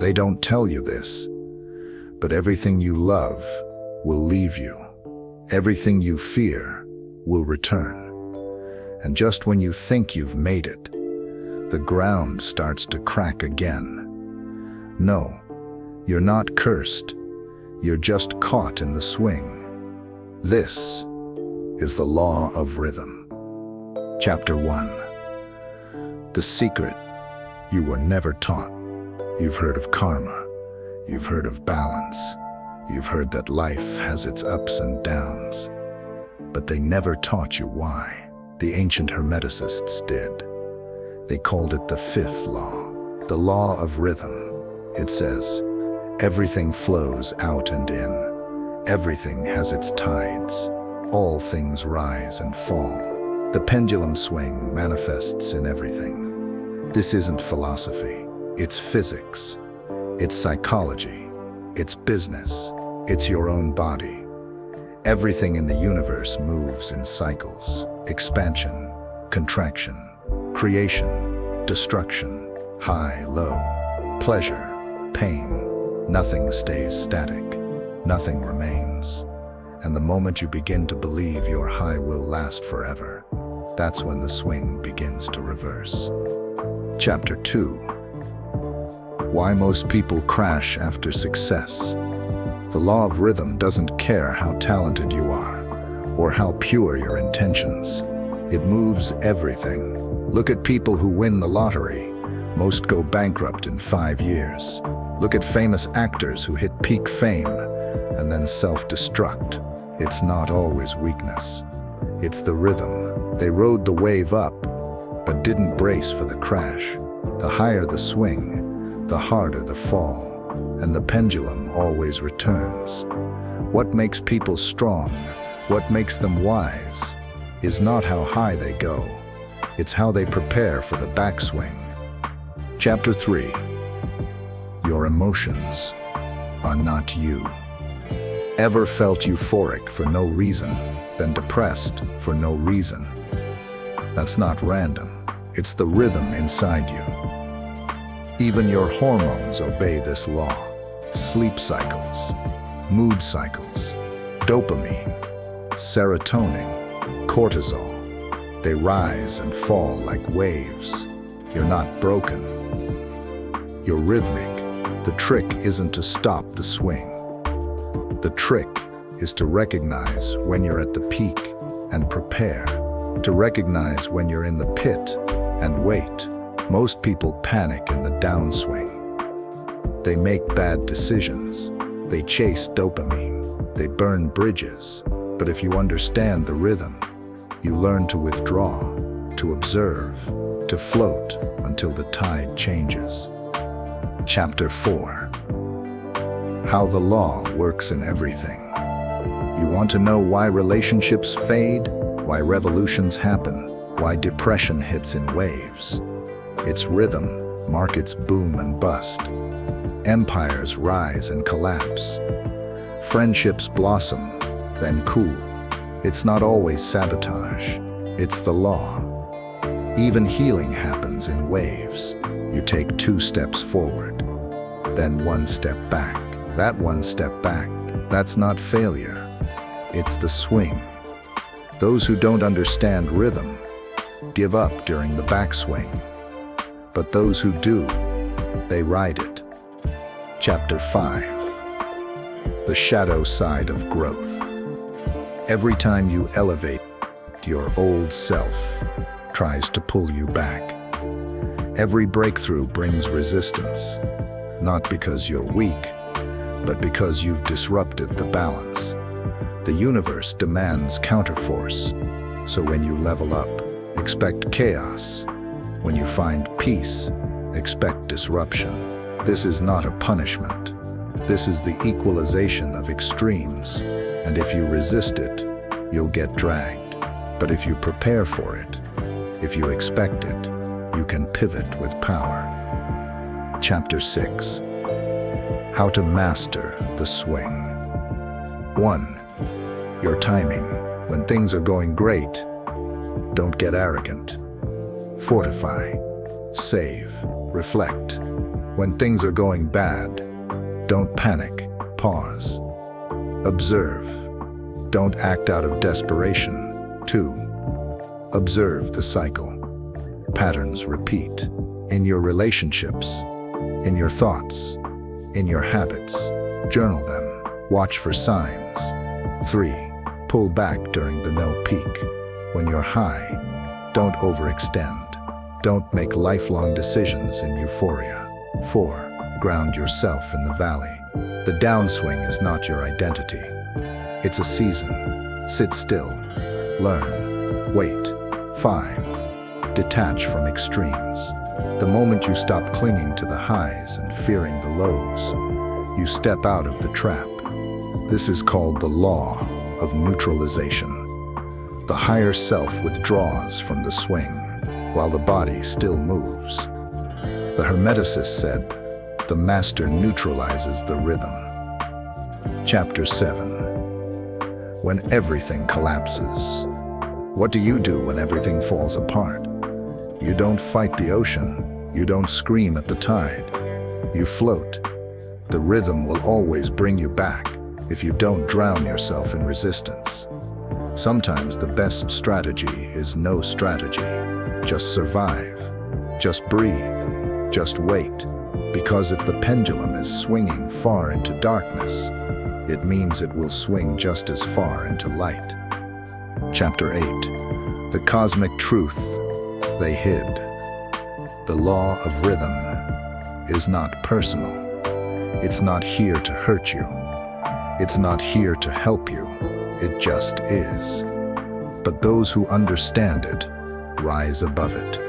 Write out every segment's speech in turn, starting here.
They don't tell you this, but everything you love will leave you. Everything you fear will return. And just when you think you've made it, the ground starts to crack again. No, you're not cursed. You're just caught in the swing. This is the law of rhythm. Chapter 1. The secret you were never taught. You've heard of karma. You've heard of balance. You've heard that life has its ups and downs. But they never taught you why. The ancient hermeticists did. They called it the fifth law, the law of rhythm. It says, everything flows out and in. Everything has its tides. All things rise and fall. The pendulum swing manifests in everything. This isn't philosophy. It's physics. It's psychology. It's business. It's your own body. Everything in the universe moves in cycles. Expansion, contraction, creation, destruction, high, low, pleasure, pain. Nothing stays static. Nothing remains. And the moment you begin to believe your high will last forever, that's when the swing begins to reverse. Chapter 2. Why most people crash after success. The law of rhythm doesn't care how talented you are or how pure your intentions. It moves everything. Look at people who win the lottery. Most go bankrupt in 5 years. Look at famous actors who hit peak fame and then self-destruct. It's not always weakness. It's the rhythm. They rode the wave up, but didn't brace for the crash. The higher the swing, the harder the fall. And the pendulum always returns. What makes people strong, what makes them wise, is not how high they go. It's how they prepare for the backswing. Chapter 3. Your emotions are not you. Ever felt euphoric for no reason, then depressed for no reason? That's not random. It's the rhythm inside you. Even your hormones obey this law. Sleep cycles, mood cycles, dopamine, serotonin, cortisol. They rise and fall like waves. You're not broken. You're rhythmic. The trick isn't to stop the swing. The trick is to recognize when you're at the peak and prepare. To recognize when you're in the pit and wait. Most people panic in the downswing. They make bad decisions. They chase dopamine. They burn bridges. But if you understand the rhythm, you learn to withdraw, to observe, to float until the tide changes. Chapter 4. How the law works in everything. You want to know why relationships fade, why revolutions happen, why depression hits in waves? It's rhythm. Markets boom and bust. Empires rise and collapse. Friendships blossom, then cool. It's not always sabotage. It's the law. Even healing happens in waves. You take 2 steps forward, then 1 step back. That 1 step back, that's not failure. It's the swing. Those who don't understand rhythm give up during the backswing. But those who do, they ride it. Chapter 5. The shadow side of growth. Every time you elevate, your old self tries to pull you back. Every breakthrough brings resistance, not because you're weak, but because you've disrupted the balance. The universe demands counterforce, so when you level up, expect chaos. When you find peace, expect disruption. This is not a punishment. This is the equalization of extremes. And if you resist it, you'll get dragged. But if you prepare for it, if you expect it, you can pivot with power. Chapter 6. How to master the swing. 1. Your timing. When things are going great, don't get arrogant. Fortify, save, reflect. When things are going bad, don't panic, pause. Observe. Don't act out of desperation. 2. Observe the cycle. Patterns repeat. In your relationships, in your thoughts, in your habits. Journal them. Watch for signs. 3. Pull back during the no peak. When you're high, don't overextend. Don't make lifelong decisions in euphoria. 4. Ground yourself in the valley. The downswing is not your identity. It's a season. Sit still. Learn. Wait. 5. Detach from extremes. The moment you stop clinging to the highs and fearing the lows, you step out of the trap. This is called the law of neutralization. The higher self withdraws from the swing, while the body still moves. The Hermeticist said, "The master neutralizes the rhythm." Chapter 7. When everything collapses. What do you do when everything falls apart? You don't fight the ocean. You don't scream at the tide. You float. The rhythm will always bring you back if you don't drown yourself in resistance. Sometimes the best strategy is no strategy. Just survive. Just breathe. Just wait. Because if the pendulum is swinging far into darkness, it means it will swing just as far into light. Chapter 8. The cosmic truth they hid. The law of rhythm is not personal. It's not here to hurt you. It's not here to help you. It just is. But those who understand it rise above it.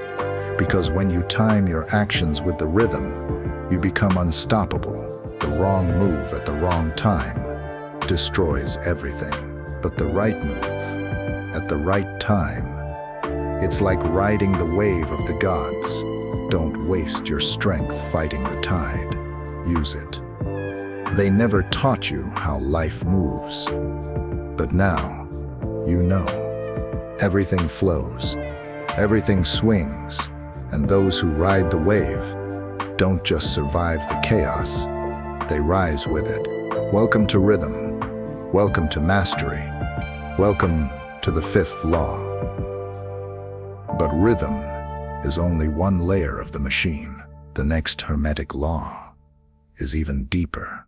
Because when you time your actions with the rhythm, you become unstoppable. The wrong move at the wrong time destroys everything. But the right move at the right time, it's like riding the wave of the gods. Don't waste your strength fighting the tide. Use it. They never taught you how life moves. But now, you know. Everything flows. Everything swings. And those who ride the wave don't just survive the chaos, they rise with it. Welcome to rhythm. Welcome to mastery. Welcome to the fifth law. But rhythm is only one layer of the machine. The next hermetic law is even deeper.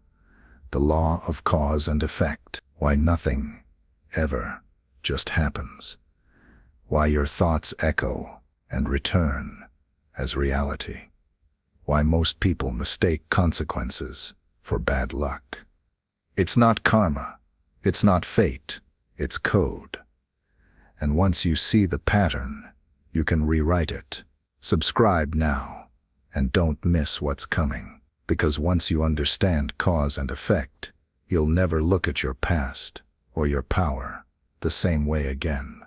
The law of cause and effect. Why nothing ever just happens. Why your thoughts echo and return as reality. Why most people mistake consequences for bad luck. It's not karma. It's not fate. It's code. And once you see the pattern, you can rewrite it. Subscribe now and don't miss what's coming. Because once you understand cause and effect, you'll never look at your past or your power the same way again.